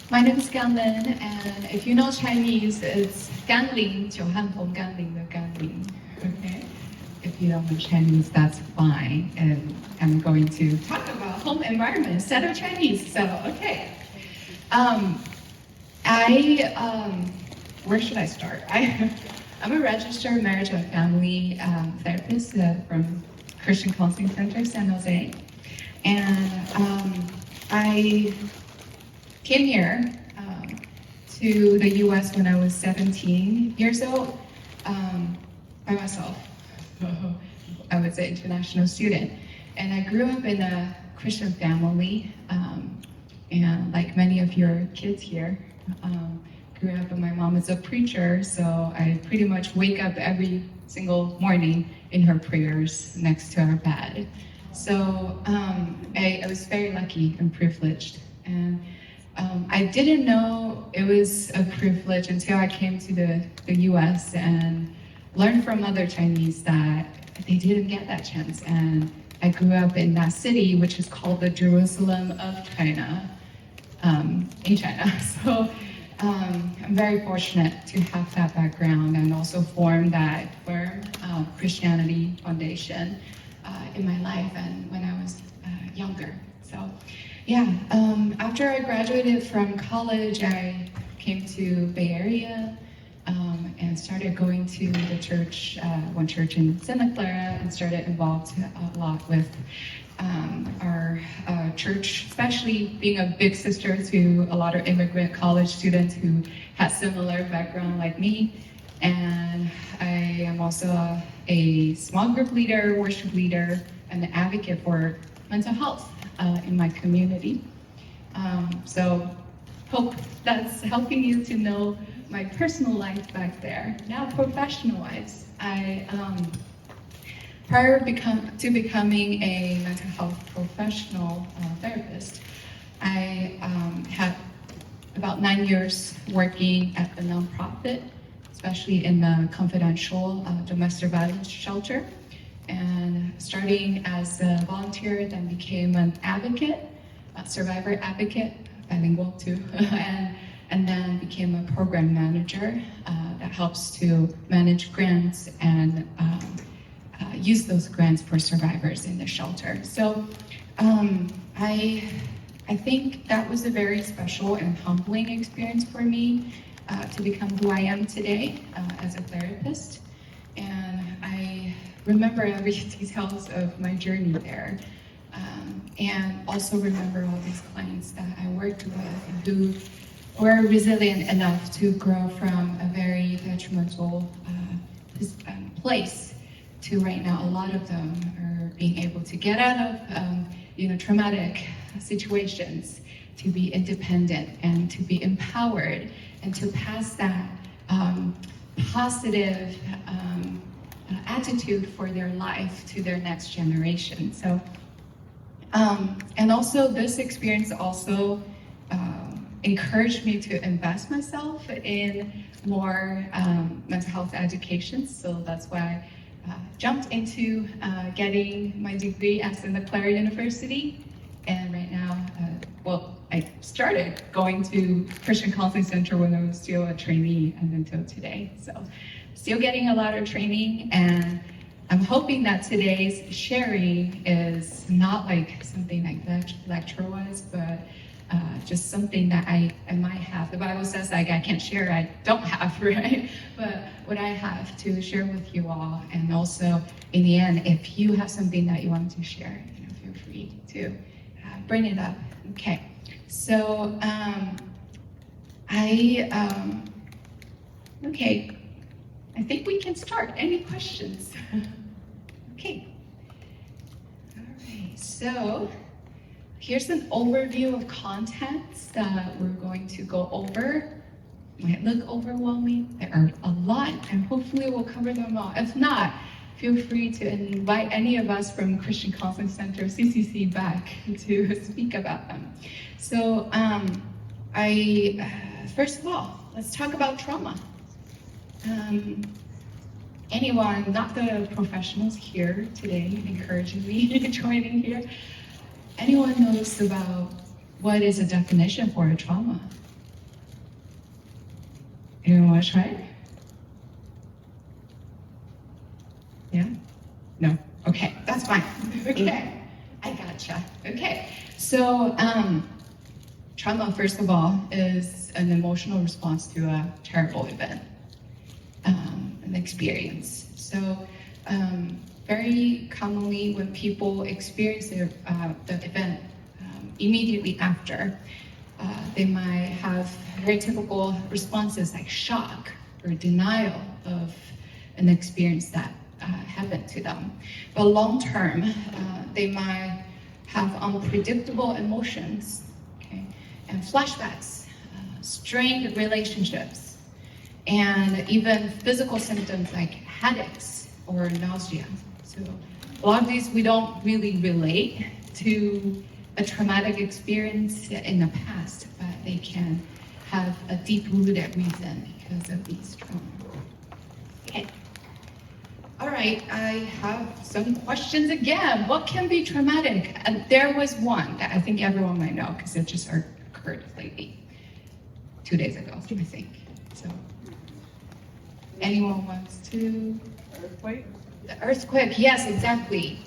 My name is Ganlin, and if you know Chinese, it's Ganlin, 久旱逢甘霖的 Ganlin. Okay? If you don't know Chinese, that's fine. And I'm going to talk about home environment instead of Chinese. So, okay. Where should I start? I'm a registered marriage and family therapist from Christian Counseling Center, San Jose. And I came here to the US when I was 17 years old by myself. I was an international student. And I grew up in a Christian family, and like many of your kids here, grew up and my mom is a preacher, so I pretty much wake up every single morning in her prayers next to our bed. So I was very lucky and privileged. And I didn't know it was a privilege until I came to the US and learned from other Chinese that they didn't get that chance. And I grew up in that city, which is called the Jerusalem of China, in China. So I'm very fortunate to have that background and also form that firm Christianity foundation in my life and when I was younger. So yeah, after I graduated from college, I came to Bay Area and started going to the church, one church in Santa Clara, and started involved a lot with our church, especially being a big sister to a lot of immigrant college students who had similar background like me. And I am also a small group leader, worship leader, and an advocate for mental health in my community. So hope that's helping you to know my personal life back there. Now professional-wise, prior to becoming a mental health professional therapist, I had about 9 years working at the nonprofit, especially in the confidential domestic violence shelter. And starting as a volunteer, then became an advocate, a survivor advocate, bilingual too, and then became a program manager that helps to manage grants and use those grants for survivors in the shelter. So I think that was a very special and humbling experience for me to become who I am today as a therapist. And I remember every details of my journey there. And also remember all these clients that I worked with who were resilient enough to grow from a very detrimental place to right now. A lot of them are being able to get out of traumatic situations, to be independent and to be empowered and to pass that positive attitude for their life to their next generation. So, and also this experience also encouraged me to invest myself in more mental health education. So that's why I jumped into getting my degree at Santa Clara University. And right now, I started going to Christian Counseling Center when I was still a trainee and until today. So still getting a lot of training, and I'm hoping that today's sharing is not like something like that lecture-wise, but just something that I might have. The Bible says like I can't share, I don't have, right? But what I have to share with you all, and also in the end, if you have something that you want to share, feel free to bring it up. Okay, so I think we can start. Any questions? Okay. All right, so here's an overview of contents that we're going to go over. Might look overwhelming. There are a lot, and hopefully we'll cover them all. If not, feel free to invite any of us from Christian Counseling Center, CCC, back to speak about them. So first of all, let's talk about trauma. Anyone, not the professionals here today encouraging me joining here, anyone knows about what is a definition for a trauma? Anyone want to try? Yeah? No? Okay, that's fine. Okay, I gotcha. Okay, so trauma, first of all, is an emotional response to a terrible event, an experience. So very commonly when people experience the event immediately after, they might have very typical responses like shock or denial of an experience that happened to them. But long term, they might have unpredictable emotions, okay, and flashbacks, strained relationships, and even physical symptoms like headaches or nausea. So a lot of these we don't really relate to a traumatic experience in the past, but they can have a deep-rooted reason because of these traumas. Okay. All right, I have some questions again. What can be traumatic? And there was one that I think everyone might know because it just occurred lately, 2 days ago, I think. So, anyone wants to? Earthquake? The earthquake, yes, exactly.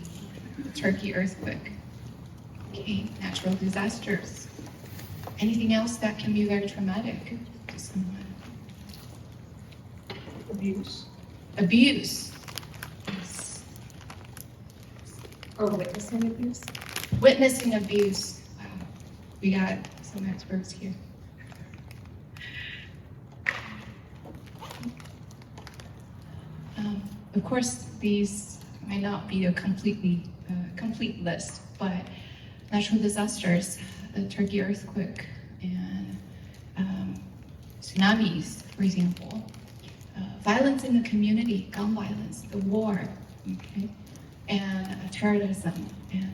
The Turkey earthquake. Okay, natural disasters. Anything else that can be very traumatic to someone? Abuse. Abuse. Yes. Or witnessing abuse? Witnessing abuse. Wow, we got some experts here. Of course, these might not be a complete list, but natural disasters, the Turkey earthquake, and tsunamis, for example, violence in the community, gun violence, the war, okay, and terrorism, and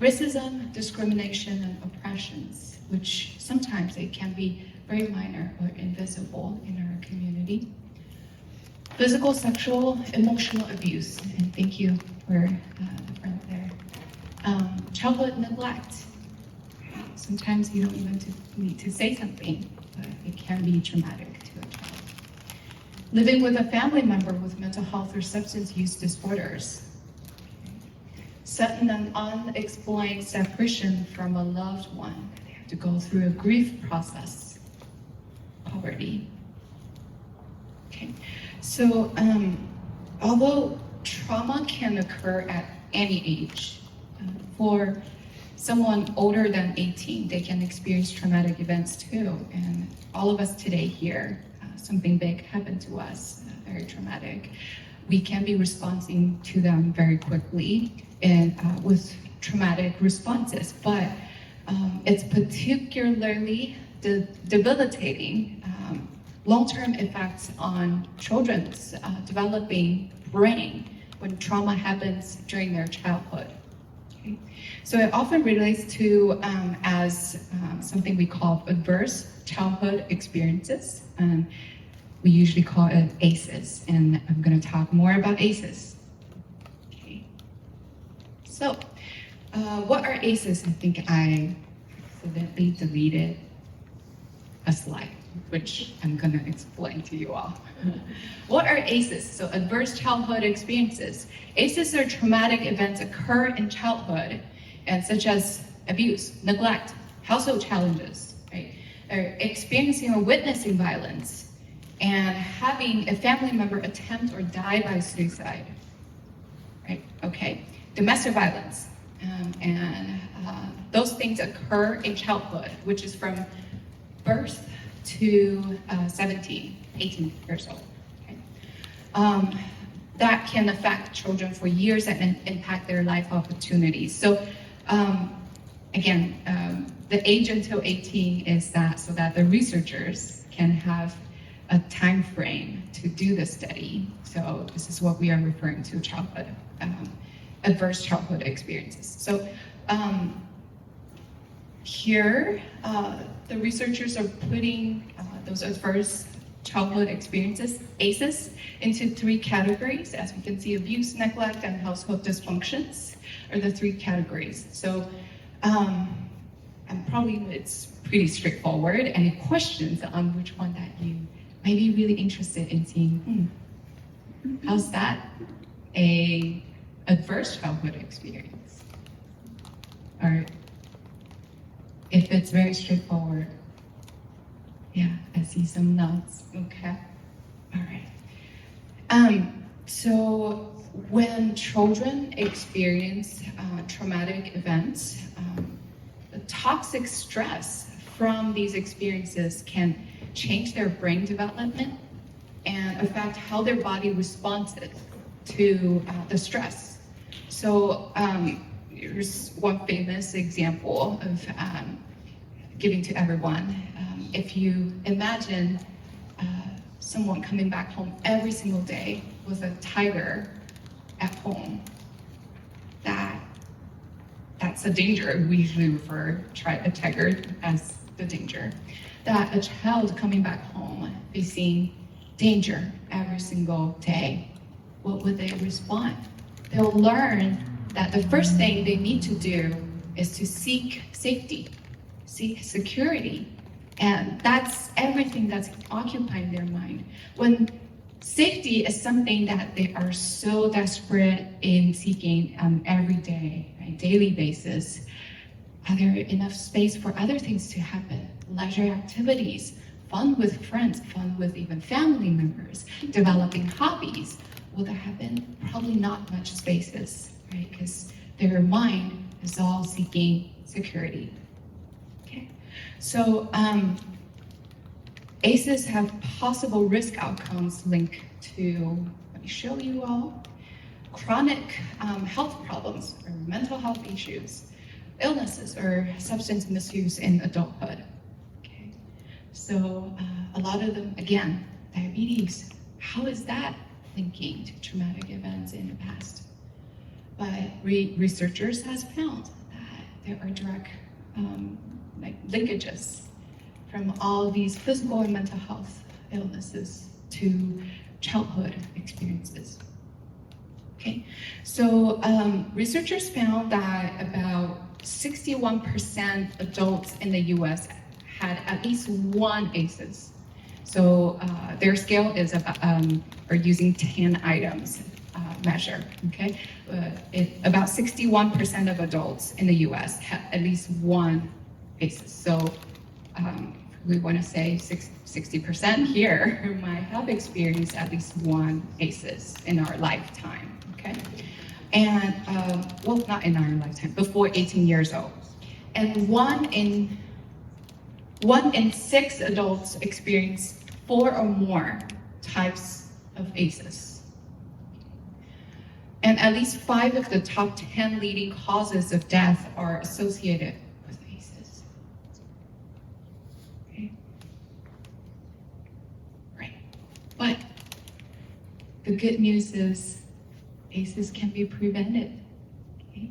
racism, discrimination, and oppressions, which sometimes it can be very minor or invisible in our community. Physical, sexual, emotional abuse, and thank you for the friend there. Childhood neglect. Sometimes you don't even need to say something, but it can be traumatic to a child. Living with a family member with mental health or substance use disorders. Sudden and unexplained separation from a loved one. They have to go through a grief process. Poverty. Okay. So, although trauma can occur at any age, for someone older than 18, they can experience traumatic events too. And all of us today here, something big happened to us, very traumatic. We can be responding to them very quickly and with traumatic responses, but it's particularly debilitating long-term effects on children's developing brain when trauma happens during their childhood. Okay? So it often relates to as something we call adverse childhood experiences. We usually call it ACEs, and I'm going to talk more about ACEs. Okay. So what are ACEs? I think I accidentally deleted a slide, which I'm going to explain to you all. What are ACEs? So adverse childhood experiences. ACEs are traumatic events occur in childhood, and such as abuse, neglect, household challenges, right? Or experiencing or witnessing violence, and having a family member attempt or die by suicide, right? Okay, domestic violence, and those things occur in childhood, which is from birth to 17, 18 years old. Okay? That can affect children for years and impact their life opportunities. So again, the age until 18 is that so that the researchers can have a time frame to do the study. So this is what we are referring to childhood, adverse childhood experiences. So here, the researchers are putting those adverse childhood experiences, ACEs, into 3 categories. As we can see, abuse, neglect, and household dysfunctions are the 3 categories. So, and probably it's pretty straightforward. Any questions on which one that you might be really interested in seeing, how's that a adverse childhood experience? Or if it's very straightforward, yeah, I see some nods. Okay, all right. So when children experience traumatic events, the toxic stress from these experiences can change their brain development and affect how their body responds to the stress. So here's one famous example of giving to everyone. If you imagine someone coming back home every single day with a tiger at home, that's a danger. We usually refer a tiger as the danger. That a child coming back home facing danger every single day, what would they respond? They'll learn that the first thing they need to do is to seek safety, seek security. And that's everything that's occupying their mind. When safety is something that they are so desperate in seeking every day, right, daily basis, are there enough space for other things to happen? Leisure activities, fun with friends, fun with even family members, developing hobbies. Will that happen? Probably not much spaces, right? Because their mind is all seeking security. Okay, so ACEs have possible risk outcomes linked to, let me show you all, chronic health problems or mental health issues, illnesses or substance misuse in adulthood. Okay, so a lot of them, again, diabetes. How is that linking to traumatic events in the past? But researchers has found that there are direct linkages from all these physical and mental health illnesses to childhood experiences. Okay, so researchers found that about 61% adults in the US had at least one ACEs. So their scale is about, or using 10 items measure, okay? About 61% of adults in the US have at least one ACEs. So we want to say 60% here might have experienced at least one ACEs in our lifetime, okay? And, well, not in our lifetime, before 18 years old. And one in 6 adults experience 4 or more types of ACEs. And at least 5 of the top 10 leading causes of death are associated with ACEs. Okay. Right. But the good news is ACEs can be prevented. Okay.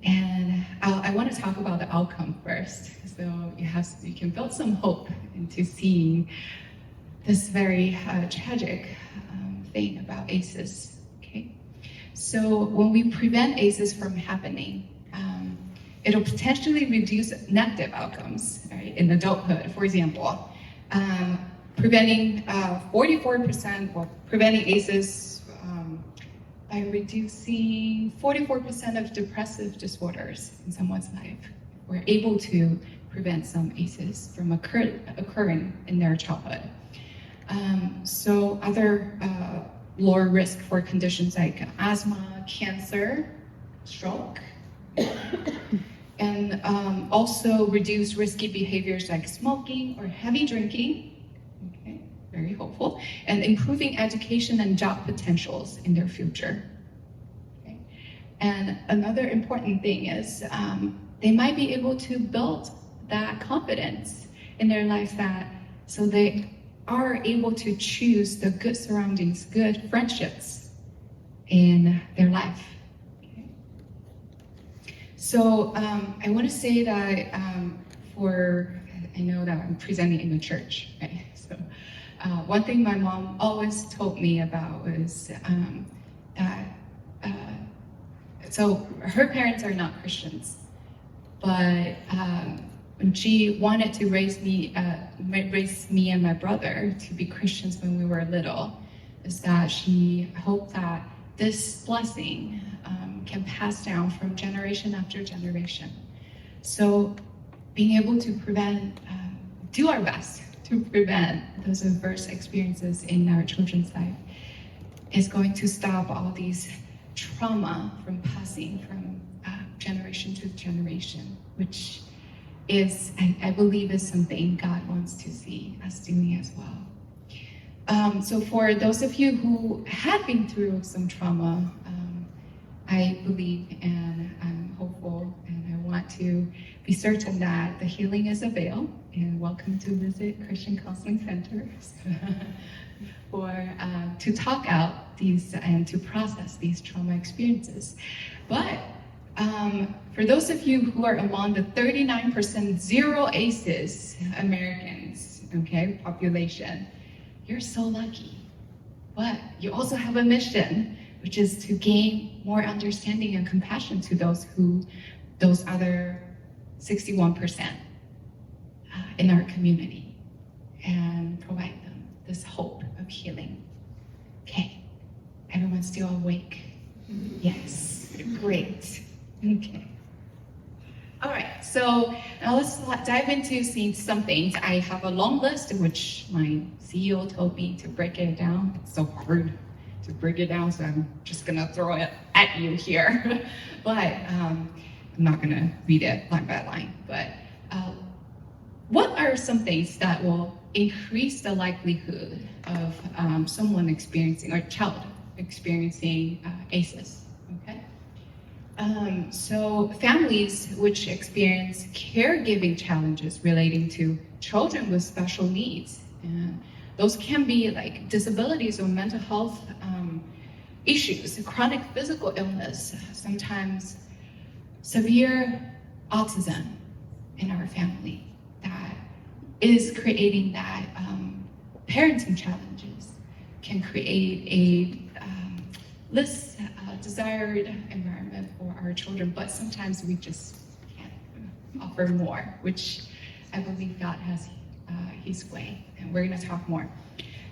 And I want to talk about the outcome first. So you can build some hope into seeing this very tragic thing about ACEs. Okay. So when we prevent ACEs from happening, it'll potentially reduce negative outcomes, right, in adulthood. For example, preventing 44% or preventing ACEs by reducing 44% of depressive disorders in someone's life. We're able to prevent some ACEs from occurring in their childhood. So other lower risk for conditions like asthma, cancer, stroke, and also reduce risky behaviors like smoking or heavy drinking, okay, very hopeful, and improving education and job potentials in their future. Okay. And another important thing is they might be able to build that confidence in their life so they are able to choose the good surroundings, good friendships in their life. Okay. So I want to say that I know that I'm presenting in the church, right? So one thing my mom always told me about was that, so her parents are not Christians, but when she wanted to raise me and my brother to be Christians when we were little, is that she hoped that this blessing can pass down from generation after generation. So being able to do our best to prevent those adverse experiences in our children's life is going to stop all these trauma from passing from generation to generation, which is, I believe, is something God wants to see us doing as well. So for those of you who have been through some trauma, I believe and I'm hopeful and I want to be certain that the healing is available, and welcome to visit Christian Counseling Centers to talk out these and to process these trauma experiences. But for those of you who are among the 39% zero ACEs Americans, okay, population, you're so lucky. But you also have a mission, which is to gain more understanding and compassion to those other 61% in our community, and provide them this hope of healing. Okay, everyone's still awake? Yes, great. Okay. All right, so now let's dive into seeing some things. I have a long list, which my CEO told me to break it down. It's so hard to break it down, so I'm just gonna throw it at you here. But I'm not gonna read it line by line. But what are some things that will increase the likelihood of someone experiencing, or child experiencing ACEs? Okay. So families which experience caregiving challenges relating to children with special needs, and those can be like disabilities or mental health issues, chronic physical illness, sometimes severe autism in our family, that is creating that parenting challenges can create a less desired environment for our children, but sometimes we just can't offer more, which I believe God has His way, and we're going to talk more.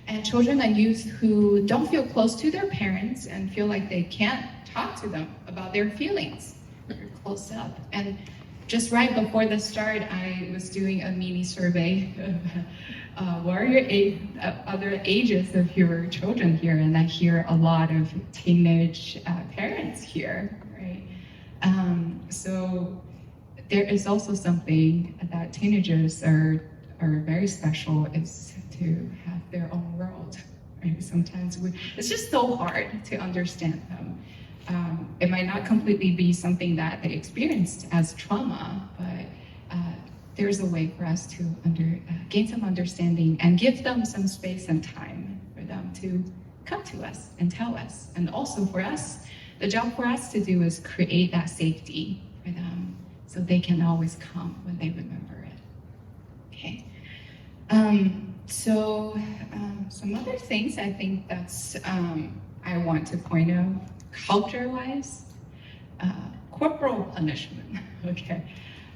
And children and youth who don't feel close to their parents and feel like they can't talk to them about their feelings. They're close up. And just right before the start, I was doing a mini survey of what are your other ages of your children here, and I hear a lot of teenage parents here, right? So there is also something that teenagers are very special, is to have their own world, right? Sometimes it's just so hard to understand them. It might not completely be something that they experienced as trauma, but there's a way for us to gain some understanding and give them some space and time for them to come to us and tell us. And also for us, the job for us to do is create that safety for them so they can always come when they remember it. Okay. Some other things I think that's I want to point out, culture-wise, corporal punishment. Okay,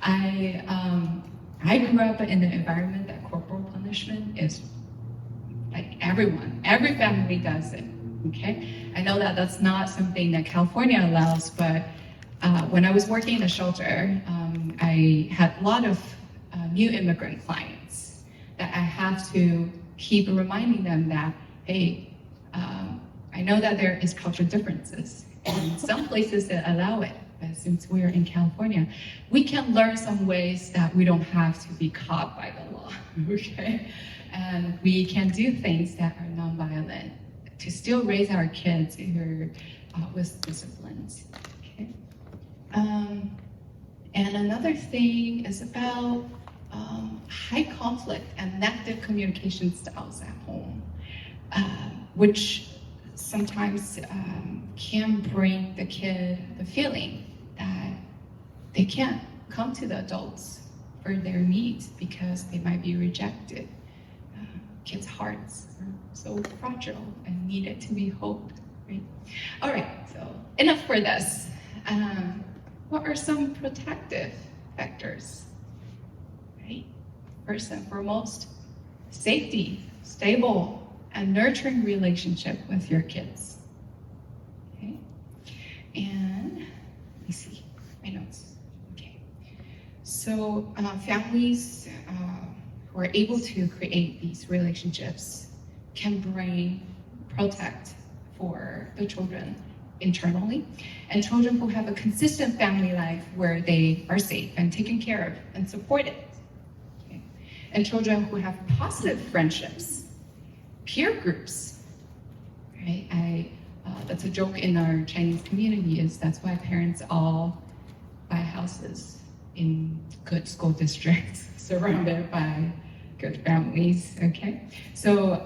I grew up in an environment that corporal punishment is like every family does it. Okay, I know that that's not something that California allows, but when I was working in a shelter, I had a lot of new immigrant clients that I have to keep reminding them that, hey, I know that there is cultural differences, and some places that allow it, but since we're in California, we can learn some ways that we don't have to be caught by the law, okay? And we can do things that are nonviolent to still raise our kids who are with disciplines, okay? And another thing is about high conflict and negative communication styles at home, which sometimes can bring the kid the feeling that they can't come to the adults for their needs because they might be rejected. Kids' hearts are so fragile and needed to be hoped, right? All right, so enough for this. What are some protective factors? right? First and foremost, safety, stable, and nurturing relationship with your kids. Okay? And let me see my notes. Okay. So families who are able to create these relationships can protect for the children internally, and children who have a consistent family life where they are safe and taken care of and supported. Okay. And children who have positive friendships, peer groups, right? That's a joke in our Chinese community, is that's why parents all buy houses in good school districts surrounded by good families, okay? So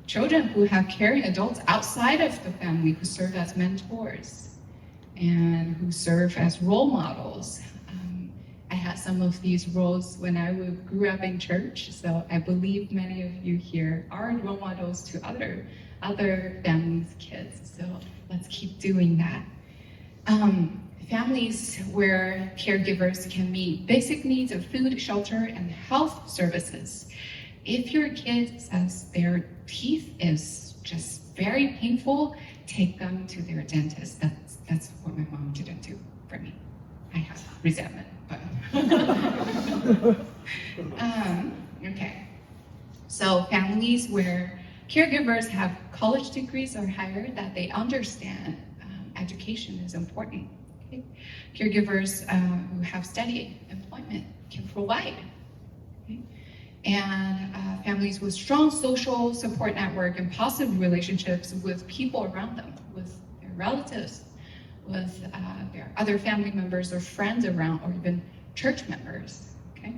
children who have caring adults outside of the family who serve as mentors and who serve as role models. I had some of these roles when I grew up in church, so I believe many of you here are role models to other families' kids, so let's keep doing that. Families where caregivers can meet basic needs of food, shelter, and health services. If your kid says their teeth is just very painful, take them to their dentist. That's what my mom didn't do for me. I have resentment, but okay. So families where caregivers have college degrees or higher, that they understand education is important. Okay? Caregivers who have steady employment can provide. Okay? And families with strong social support network and positive relationships with people around them, with their relatives, with their other family members or friends around, or even church members, okay?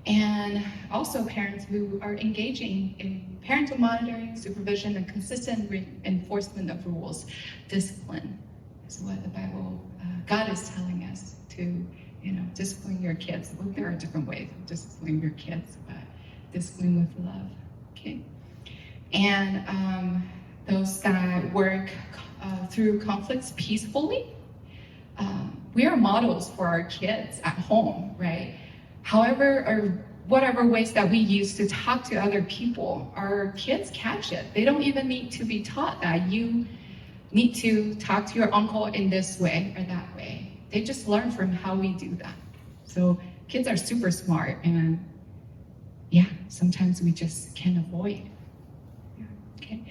And also parents who are engaging in parental monitoring, supervision, and consistent enforcement of rules. Discipline is what the Bible, God is telling us to, discipline your kids. Well, there are different ways of disciplining your kids, but discipline with love, okay? And those that work through conflicts peacefully, we are models for our kids at home, right? However, or whatever ways that we use to talk to other people, our kids catch it. They don't even need to be taught that you need to talk to your uncle in this way or that way. They just learn from how we do that. So kids are super smart, and yeah, sometimes we just can't avoid. Yeah, okay.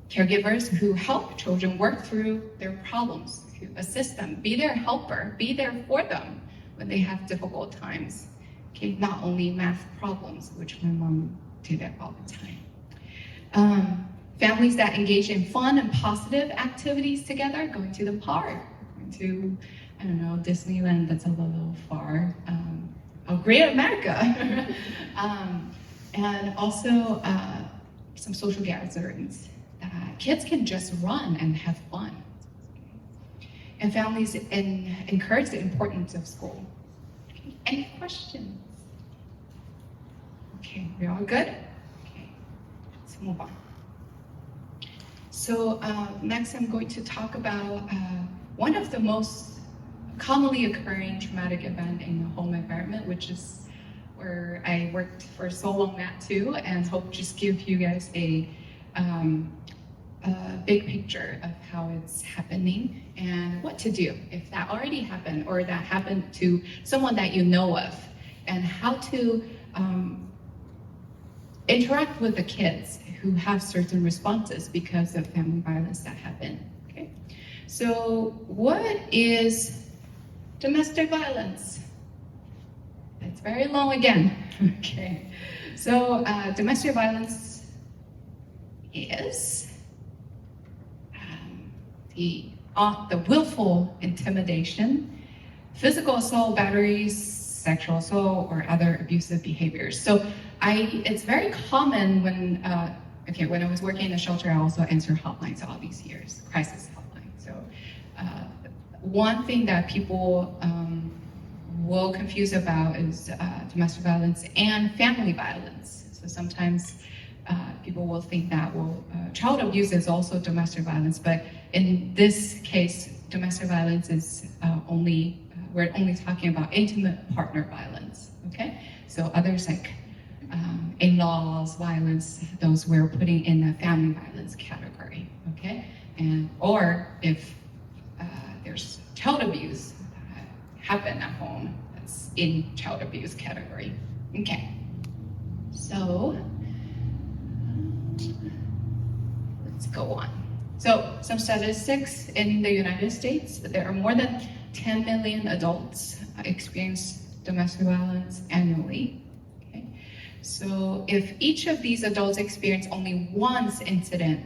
Caregivers who help children work through their problems, who assist them, be their helper, be there for them when they have difficult times. Okay, not only math problems, which my mom did that all the time. Families that engage in fun and positive activities together, going to the park, going to, I don't know, Disneyland, that's a little far. Great America. And also some social gatherings that kids can just run and have fun. And families encourage the importance of school. Okay. Any questions? Okay, we're all good? Okay, let's move on. So next I'm going to talk about one of the most commonly occurring traumatic event in the home environment, which is where I worked for so long at too, and hope just give you guys a big picture of how it's happening and what to do if that already happened or that happened to someone that you know of, and how to interact with the kids who have certain responses because of family violence that happened. Okay, so what is domestic violence? It's very long again. Okay, so domestic violence is the willful intimidation, physical assault, batteries, sexual assault, or other abusive behaviors. So it's very common when I was working in a shelter, I also answered hotlines all these years, crisis hotline. So one thing that people will confuse about is domestic violence and family violence. So sometimes people will think that, child abuse is also domestic violence, but in this case, domestic violence is only we're only talking about intimate partner violence, okay? So others like in-laws violence, those we're putting in a family violence category, okay? And or if there's child abuse that happen at home, that's in child abuse category. Okay, so let's go on. So some statistics in the United States, there are more than 10 million adults experience domestic violence annually. Okay? So if each of these adults experience only one incident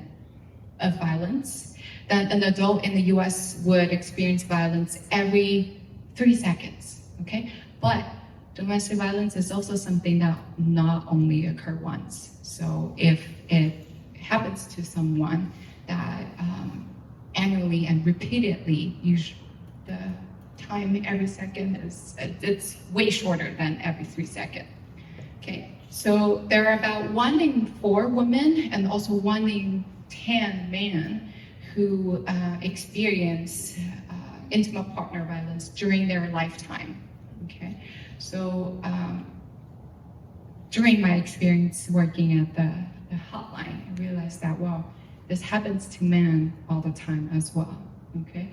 of violence, then an adult in the US would experience violence every 3 seconds, okay? But domestic violence is also something that not only occur once. So if it happens to someone that annually and repeatedly, the time every second it's way shorter than every 3 seconds. Okay, so there are about 1 in 4 women and also 1 in 10 men who experience intimate partner violence during their lifetime. Okay, so during my experience working at the hotline, I realized that, well, this happens to men all the time as well, okay?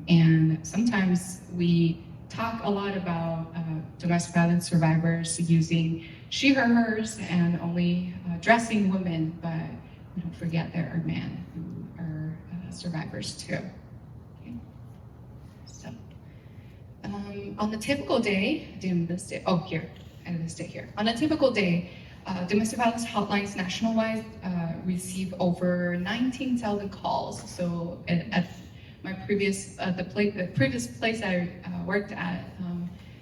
And sometimes we talk a lot about domestic violence survivors using she, her, hers, and only addressing women, but we don't forget there are men who are survivors too. Okay? So, on a typical day, I didn't list it, oh here, I listed here. On a typical day, domestic violence hotlines nationwide receive over 19,000 calls. So at my previous, the previous place I worked at,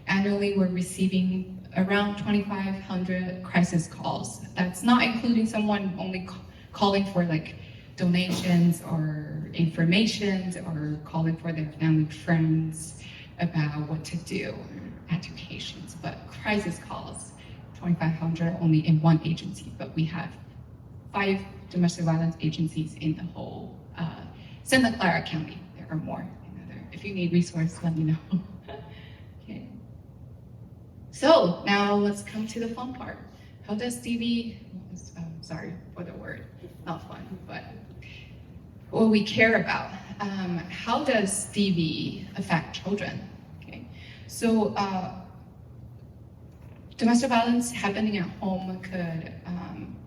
annually we're receiving around 2,500 crisis calls. That's not including someone only calling for like donations or information or calling for their family friends about what to do, or educations, but crisis calls, 2,500 only in one agency, but we have 5 domestic violence agencies in the whole Santa Clara County. There are more. If you need resources, let me know. Okay. So now let's come to the fun part. How does DV, sorry for the word, not fun, but what we care about. How does DV affect children? Okay. So domestic violence happening at home could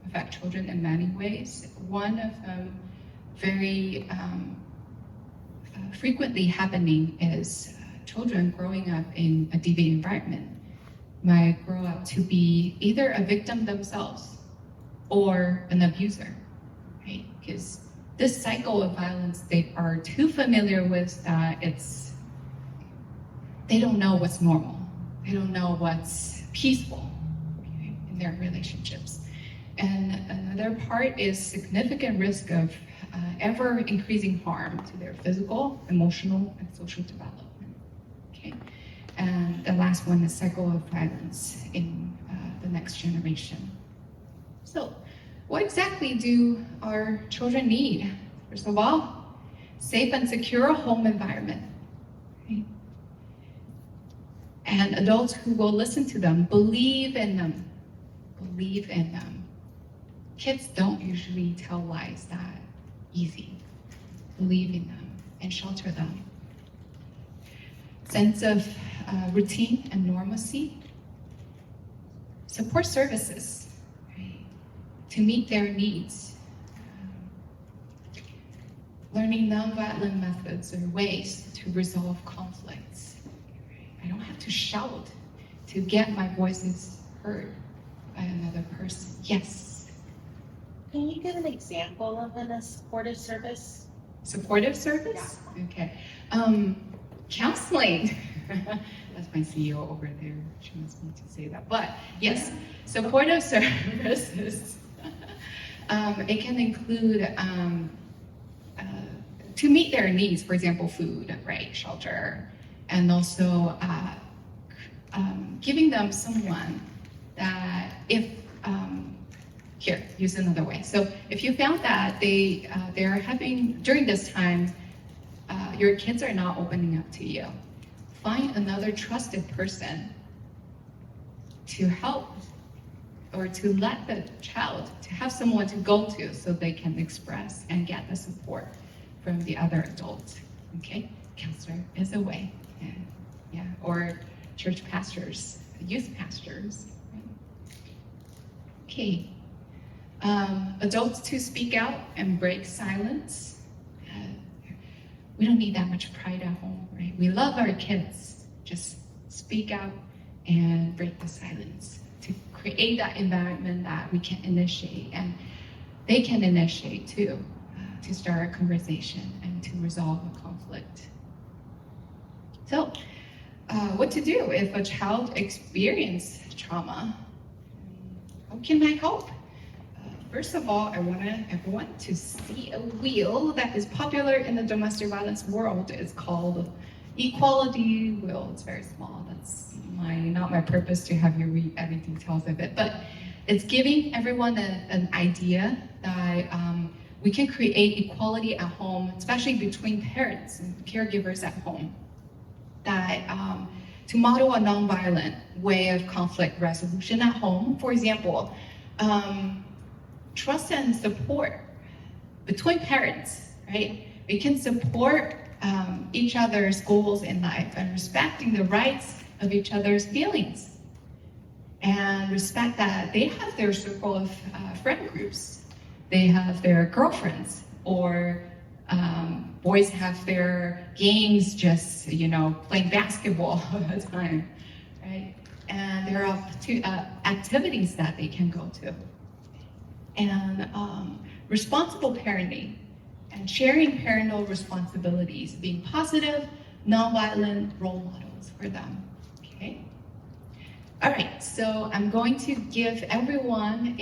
affect children in many ways. One of them very frequently happening is children growing up in a DV environment might grow up to be either a victim themselves or an abuser, right? Because this cycle of violence they are too familiar with that they don't know what's normal. They don't know what's peaceful, okay, in their relationships. And another part is significant risk of ever increasing harm to their physical, emotional, and social development. Okay, and the last one is cycle of violence in the next generation. So, what exactly do our children need? First of all, safe and secure home environment. Okay? And adults who will listen to them, believe in them. Believe in them. Kids don't usually tell lies that easy. Believe in them and shelter them. Sense of routine and normalcy. Support services, right, to meet their needs. Learning nonviolent methods or ways to resolve conflicts. I don't have to shout to get my voices heard by another person. Yes. Can you give an example of a supportive service? Supportive service? Yeah. Okay. Counseling. That's my CEO over there. She wants me to say that. But yes, supportive services. It can include to meet their needs, for example, food, right, shelter, and also giving them someone that if here, use another way. So if you found that they're having, during this time, your kids are not opening up to you, find another trusted person to help or to let the child to have someone to go to so they can express and get the support from the other adults. Okay, counselor is a way, and yeah, or church pastors, youth pastors. Right? Okay, adults to speak out and break silence. We don't need that much pride at home, right? We love our kids. Just speak out and break the silence to create that environment that we can initiate and they can initiate too, to start a conversation and to resolve a conflict. So, what to do if a child experiences trauma? How can I help? First of all, I want everyone to see a wheel that is popular in the domestic violence world. It's called equality wheel. It's very small. That's not my purpose to have you read every details of it, but it's giving everyone an idea that we can create equality at home, especially between parents and caregivers at home. That to model a nonviolent way of conflict resolution at home. For example, trust and support between parents, right? We can support each other's goals in life and respecting the rights of each other's feelings. And respect that they have their circle of friend groups. They have their girlfriends, or boys have their games, just, playing basketball all the time, right? And there are activities that they can go to. And responsible parenting and sharing parental responsibilities, being positive, nonviolent role models for them, okay? All right, so I'm going to give everyone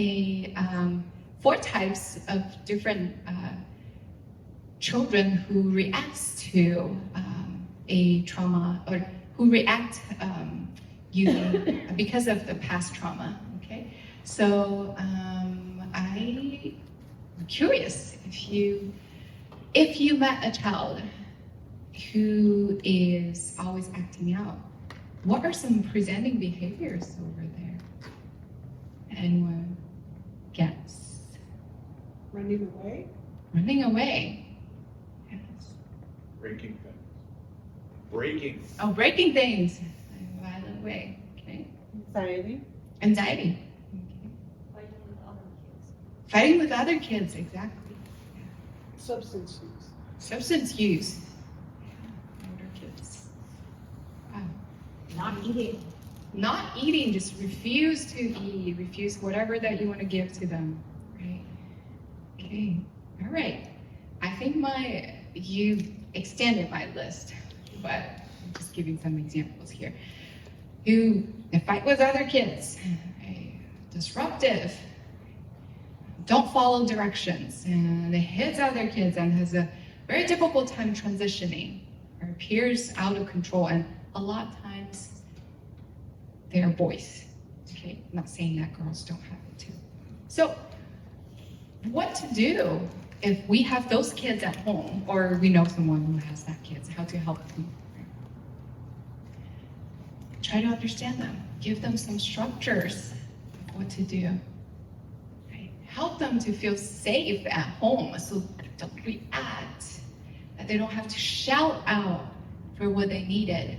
4 types of different children who reacts to a trauma, or who react because of the past trauma, okay? So I'm curious, if you met a child who is always acting out, what are some presenting behaviors over there? Anyone gets? Running away? Running away. Yes. Breaking things. Breaking. Oh, breaking things in a violent way. Okay. Anxiety? Anxiety. Okay. Fighting with other kids, exactly. Yeah. Substance use? Substance use. Yeah. Older kids. Wow. Not eating. Not eating, just refuse to eat, refuse whatever that you want to give to them, right? Okay, all right. I think you extended my list, but I'm just giving some examples here. They fight with other kids, right? Disruptive, don't follow directions, and they hit other kids and has a very difficult time transitioning, or appears out of control, and a lot of times they are boys. Okay, I'm not saying that girls don't have it too. So, what to do if we have those kids at home, or we know someone who has that kids, how to help them? Try to understand them, give them some structures of what to do. Right? Help them to feel safe at home, so they don't react, that they don't have to shout out for what they needed,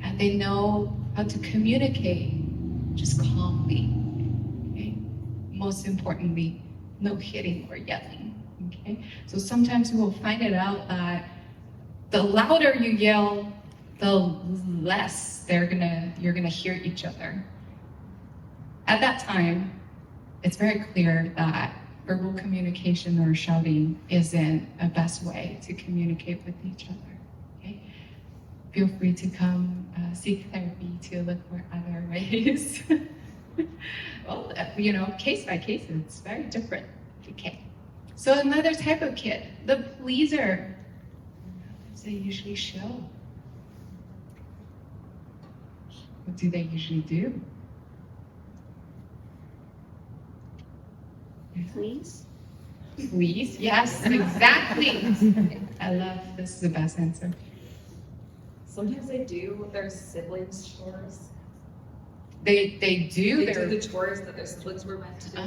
and they know how to communicate just calmly. Okay? Most importantly, no hitting or yelling. Okay? So sometimes we will find it out that the louder you yell, the less you're gonna hear each other. At that time, it's very clear that verbal communication or shouting isn't a best way to communicate with each other. Okay? Feel free to come seek therapy to look for other ways. Well, case by case, it's very different. Okay. So another type of kid, the pleaser. What does they usually show? What do they usually do? Please? Please, yes, exactly. I love, this is the best answer. Sometimes they do their siblings' chores. They do They their do the chores that their siblings were meant to do.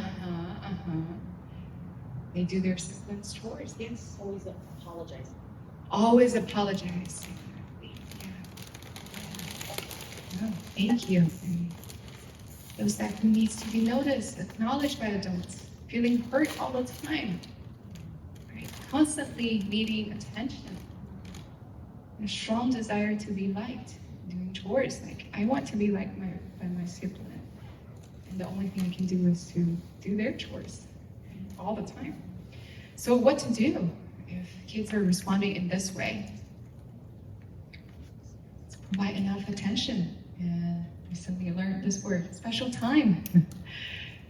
They do their siblings' chores. Yes. Always apologize. Always apologize. Yeah. Oh, thank you. Those that who needs to be noticed, acknowledged by adults, feeling hurt all the time, right? Constantly needing attention, a strong desire to be liked, doing chores. Like I want to be liked by my sibling, and the only thing I can do is to do their chores all the time. So what to do if kids are responding in this way? Let's provide enough attention. Recently I learned this word, special time,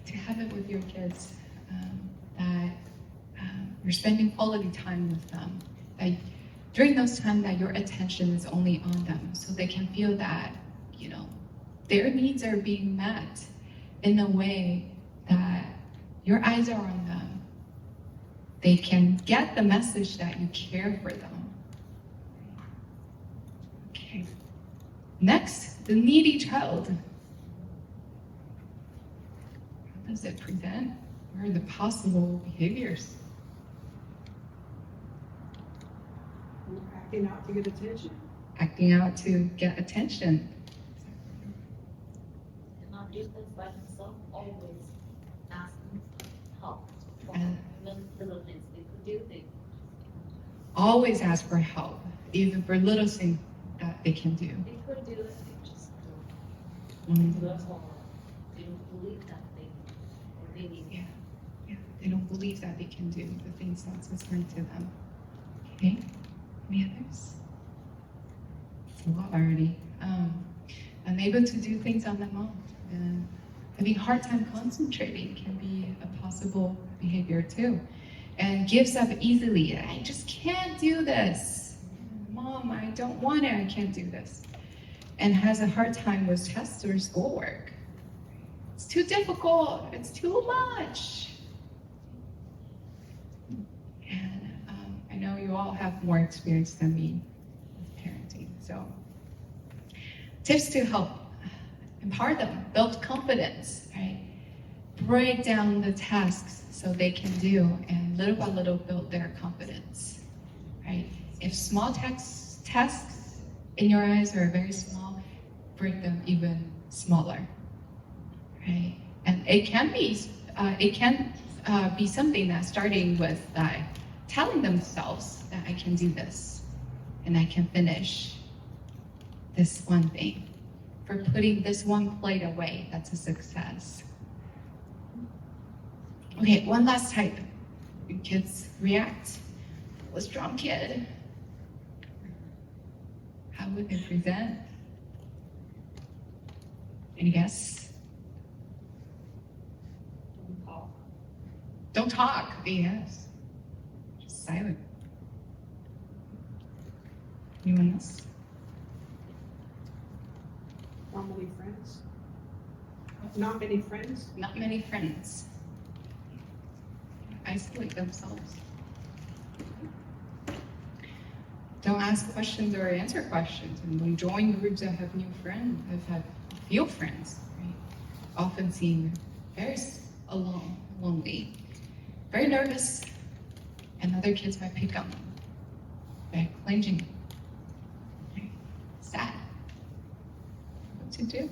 to have it with your kids, that you're spending quality time with them, that during those times that your attention is only on them, so they can feel that, their needs are being met in a way that your eyes are on them. They can get the message that you care for them. Okay. Next, the needy child. How does it present? What are the possible behaviors? Acting out to get attention. Acting out to get attention. Cannot do things by themselves, always asking help. And Even little things they could do, they always ask for help, even for little things that they can do. could do it, they just Mhm. do it all. They don't believe that they need. Yeah, they don't believe that they can do the things that's assigned to them. Okay, any others? It's a lot already. Unable to do things on their own. And having a hard time concentrating can be a possible behavior too. And gives up easily. I just can't do this. Mom, I don't want it, I can't do this. And has a hard time with tests or schoolwork. It's too difficult, it's too much. And I know you all have more experience than me with parenting, so tips to help empower them, build confidence, right? Break down the tasks so they can do, and little by little build their confidence, right? If small tasks in your eyes are very small, break them even smaller, right? And it can be something that's starting with telling themselves that I can do this and I can finish this one thing. For putting this one plate away, that's a success. Okay, one last type. Do kids react? A strong kid. How would they present? Any guess? Don't talk. Yes. Just silent. Anyone else? Not many friends. Not many friends. Not many friends. Isolate themselves. Don't ask questions or answer questions. And when join groups that have new friends, have few friends, right? Often seem very alone, lonely, very nervous, and other kids might pick on them by clinging. Right? Sad. What to do?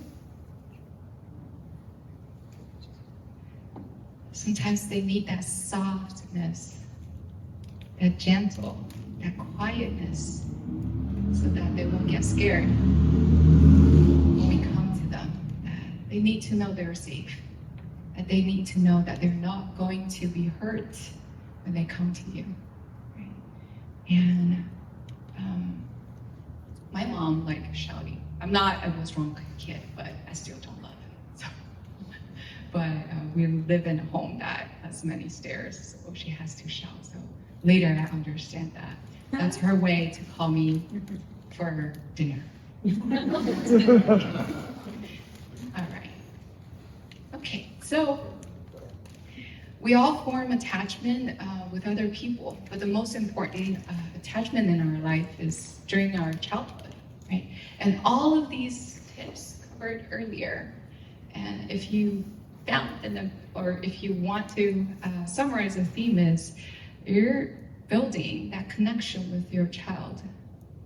Sometimes they need that softness, that gentle, that quietness, so that they won't get scared when we come to them. That they need to know they're safe, that they need to know that they're not going to be hurt when they come to you. Right? And my mom liked shouting. I'm not a strong kid, but I still don't love it. So. But we live in a home that has many stairs, so she has to shout. So later I understand that. That's her way to call me for dinner. All right. Okay, so we all form attachment with other people, but the most important attachment in our life is during our childhood, right? And all of these tips covered earlier. And if you found in them, or if you want to summarize the theme is, you're building that connection with your child,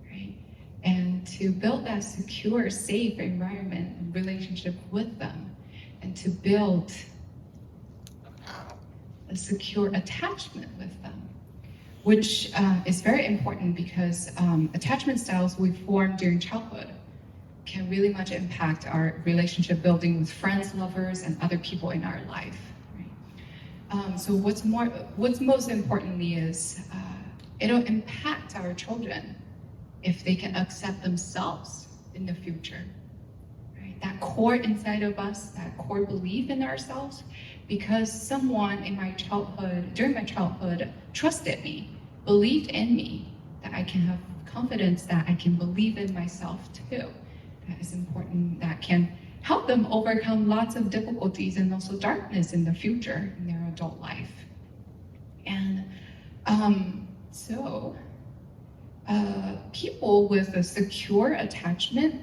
right? And to build that secure, safe environment and relationship with them, and to build a secure attachment with them, which is very important because attachment styles we form during childhood can really much impact our relationship building with friends, lovers, and other people in our life. Right? So what's most importantly is it'll impact our children if they can accept themselves in the future. Right? That core inside of us, that core belief in ourselves, because someone in my childhood, during my childhood, trusted me, believed in me, that I can have confidence, that I can believe in myself too. That is important, that can help them overcome lots of difficulties and also darkness in the future in their adult life. And people with a secure attachment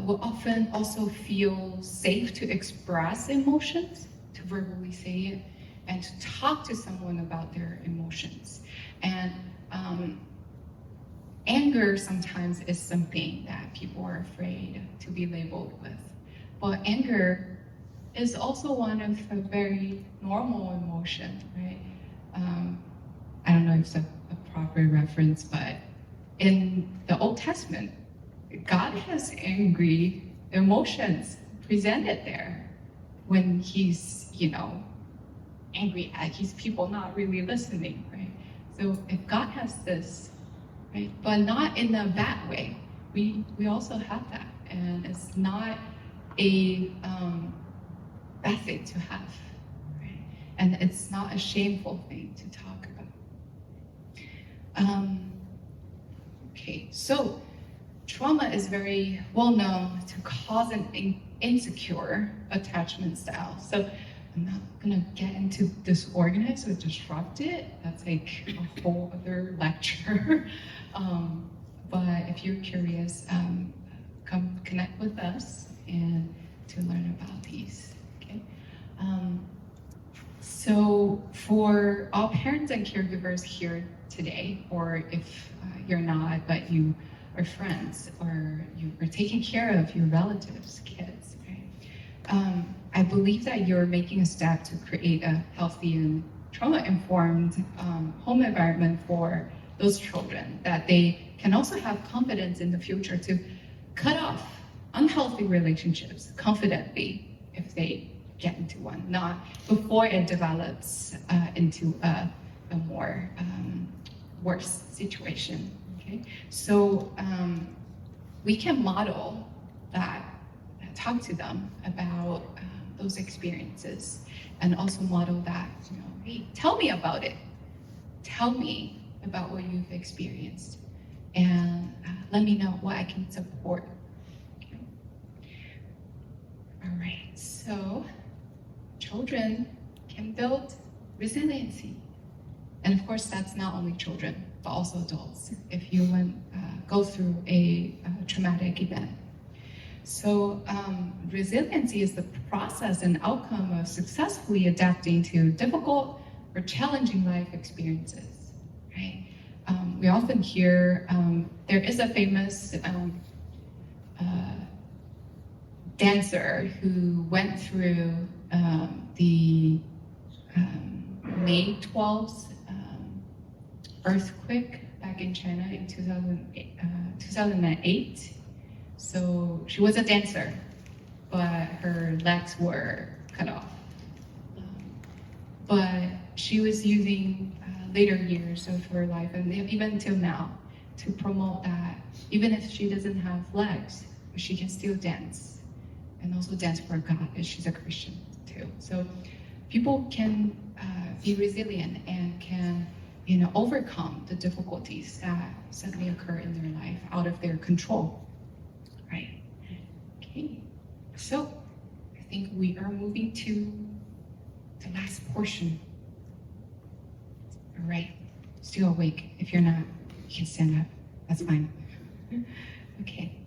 will often also feel safe to express emotions, to verbally say it, and to talk to someone about their emotions. And anger sometimes is something that people are afraid to be labeled with. But anger is also one of a very normal emotion, right? I don't know if it's a proper reference, but in the Old Testament, God has angry emotions presented there when he's, angry at his people not really listening, right? So if God has this, right, but not in a bad way, we also have that, and it's not a bad thing to have, right? And it's not a shameful thing to talk about. Okay, so trauma is very well known to cause an insecure attachment style. So I'm not gonna get into disorganized or disrupted. That's like a whole other lecture. But if you're curious, come connect with us and to learn about these. Okay. So for all parents and caregivers here today, or if you're not, but you are friends, or you are taking care of your relatives, kids, right? I believe that you're making a step to create a healthy and trauma-informed home environment for those children, that they can also have confidence in the future to cut off unhealthy relationships confidently if they get into one, not before it develops into a more worse situation. Okay, so we can model that, talk to them about those experiences, and also model that, hey, tell me about it. Tell me about what you've experienced, and let me know what I can support. Okay. All right, so children can build resiliency. And of course, that's not only children, but also adults, if you go through a traumatic event. So resiliency is the process and outcome of successfully adapting to difficult or challenging life experiences, right? We often hear, there is a famous dancer who went through the May 12th earthquake back in China in 2008. So she was a dancer, but her legs were cut off. But she was using later years of her life, and even until now, to promote that even if she doesn't have legs, she can still dance, and also dance for God, because she's a Christian too. So people can be resilient and can overcome the difficulties that suddenly occur in their life out of their control. Right. Okay. So I think we are moving to the last portion. All right. Still awake. If you're not, you can stand up. That's fine. Okay.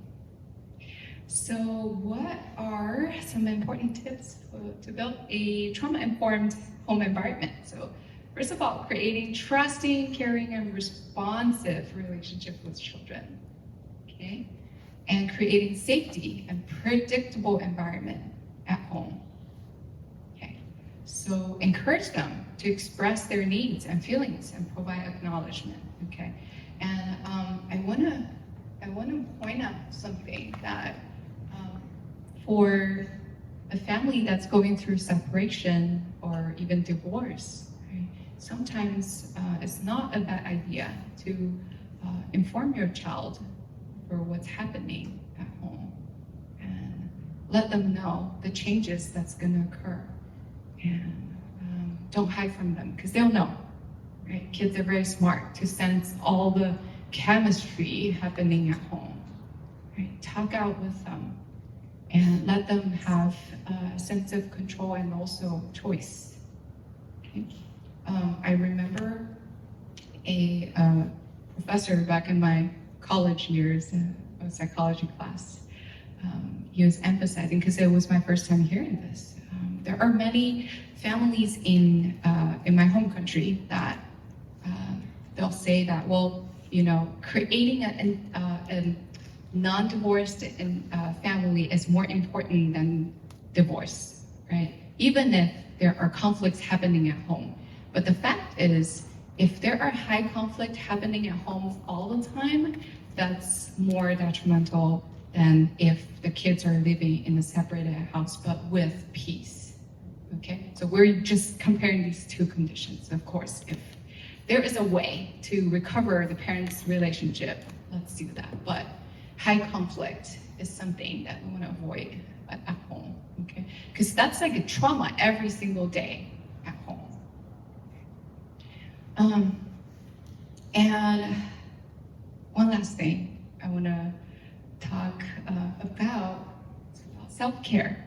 So what are some important tips to build a trauma-informed home environment? So first of all, creating trusting, caring, and responsive relationship with children, okay? And creating safety and predictable environment at home, okay? So encourage them to express their needs and feelings and provide acknowledgement, okay? And I wanna point out something that for a family that's going through separation or even divorce, right? Sometimes it's not a bad idea to inform your child for what's happening at home and let them know the changes that's gonna occur. And don't hide from them, because they'll know, right? Kids are very smart to sense all the chemistry happening at home, right? Talk out with them and let them have a sense of control and also choice. Okay? I remember a professor back in my college years, a psychology class. He was emphasizing, because it was my first time hearing this, there are many families in my home country that they'll say that, well, you know, creating a non-divorced family is more important than divorce, right? Even if there are conflicts happening at home. But the fact is, if there are high conflict happening at home all the time, that's more detrimental than if the kids are living in a separated house, but with peace, okay? So we're just comparing these two conditions. Of course, if there is a way to recover the parents' relationship, let's do that. But high conflict is something that we want to avoid at home, okay? Because that's like a trauma every single day at home. And one last thing I want to talk about self-care.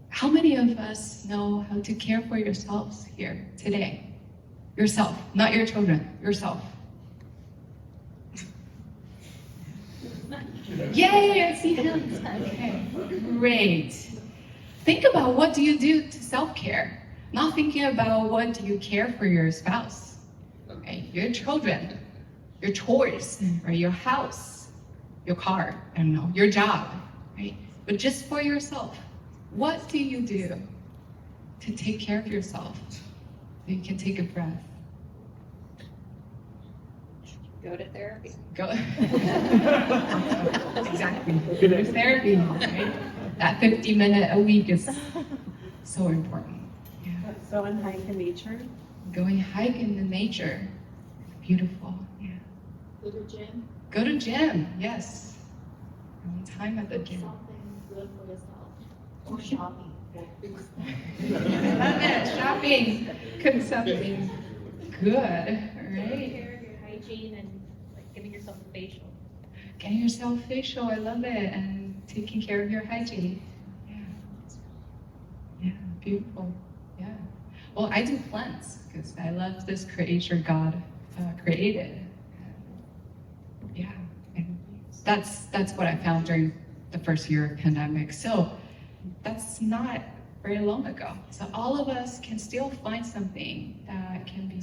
How many of us know how to care for yourselves here today? Yourself, not your children, yourself. Yay, I see hands. Okay, great. Think about, what do you do to self-care? Not thinking about what do you care for your spouse, okay? Your children, your chores, or your house, your car, I don't know, your job, right? But just for yourself, what do you do to take care of yourself so you can take a breath? Go to therapy. Go. Exactly. Go to therapy, right? That 50-minute a week is so important. Yeah. Go and hike in nature. Going hike in the nature. Beautiful. Yeah. Go to gym, Go to gym. Yes. Spend time at the gym. something good for yourself, or shopping. I love it. Shopping. Cook something good. All Take right. care of your hygiene and like giving yourself a facial. Getting yourself facial. I love it. And taking care of your hygiene. Yeah. Yeah. Beautiful. Yeah. Well, I do plants because I love this creature God created. Yeah. And that's what I found during the first year of pandemic. So that's not very long ago. So all of us can still find something that can be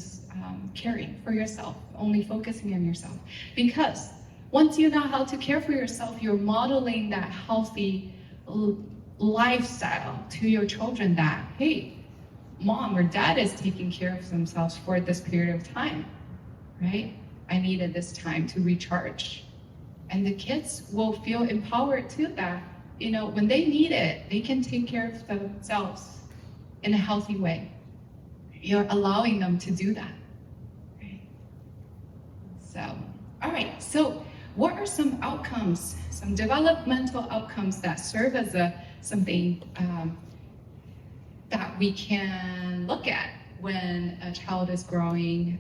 caring for yourself, only focusing on yourself. Because once you know how to care for yourself, you're modeling that healthy lifestyle to your children that, hey, mom or dad is taking care of themselves for this period of time, right? I needed this time to recharge. And the kids will feel empowered too that, you know, when they need it, they can take care of themselves in a healthy way. You're allowing them to do that, right? So, all right, so what are some outcomes, some developmental outcomes that serve as something that we can look at when a child is growing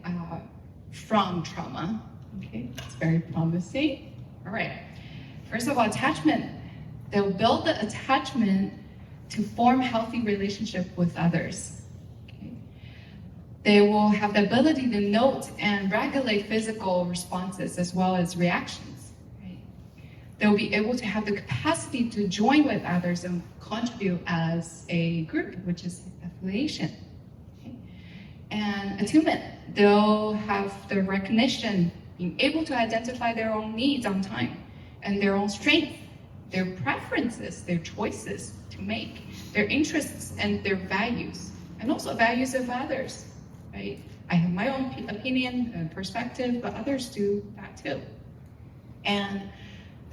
from trauma? Okay, it's very promising. All right, first of all, attachment. They'll build the attachment to form healthy relationship with others. Okay? They will have the ability to note and regulate physical responses as well as reactions. Right? they'll be able to have the capacity to join with others and contribute as a group, which is affiliation. Okay? And attunement, they'll have the recognition, being able to identify their own needs on time and their own strength, their preferences, their choices to make, their interests and their values, and also values of others, right? I have my own opinion and perspective, but others do that too. And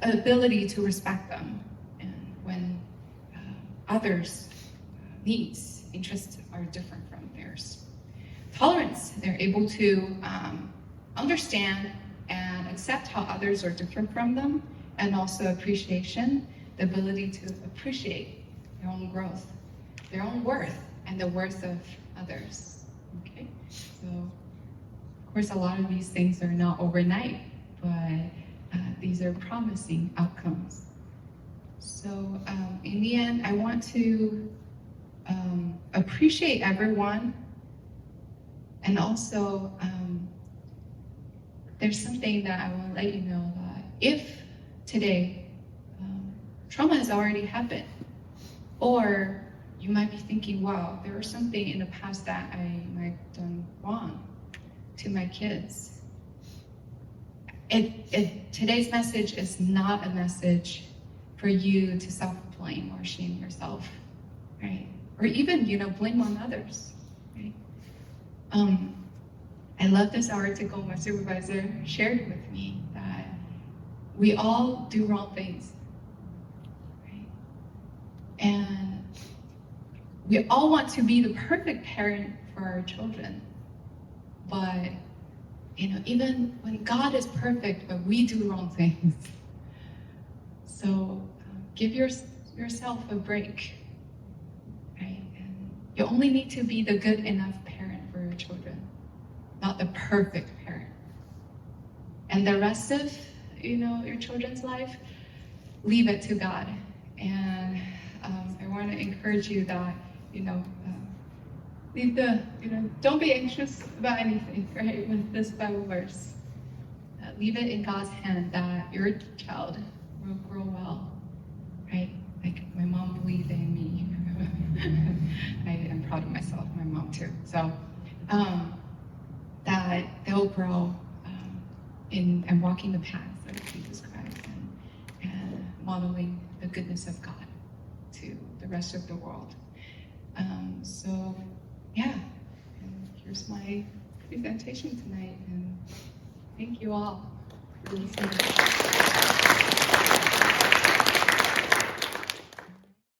ability to respect them, and when others' needs, interests are different from theirs. Tolerance, they're able to understand and accept how others are different from them, and also appreciation, the ability to appreciate their own growth, their own worth, and the worth of others. Okay, so of course a lot of these things are not overnight, but these are promising outcomes. So in the end, I want to appreciate everyone, and also there's something that I want to let you know that if today trauma has already happened, or you might be thinking, wow, there was something in the past that I might have done wrong to my kids. Today's message is not a message for you to self-blame or shame yourself, right? Or even, blame on others, right? I love this article my supervisor shared with me, that we all do wrong things, right? And we all want to be the perfect parent for our children, but even when God is perfect, but we do wrong things. So give yourself a break, right? And you only need to be the good enough parent for your children, not the perfect parent. And the rest of, your children's life, leave it to God. And I want to encourage you that, don't be anxious about anything, right? With this Bible verse, leave it in God's hand that your child will grow well, right? Like my mom believed in me. I am proud of myself, my mom too. So that they'll grow and walking the path of Jesus Christ and modeling the goodness of God to the rest of the world. So yeah, and here's my presentation tonight, and thank you all for listening.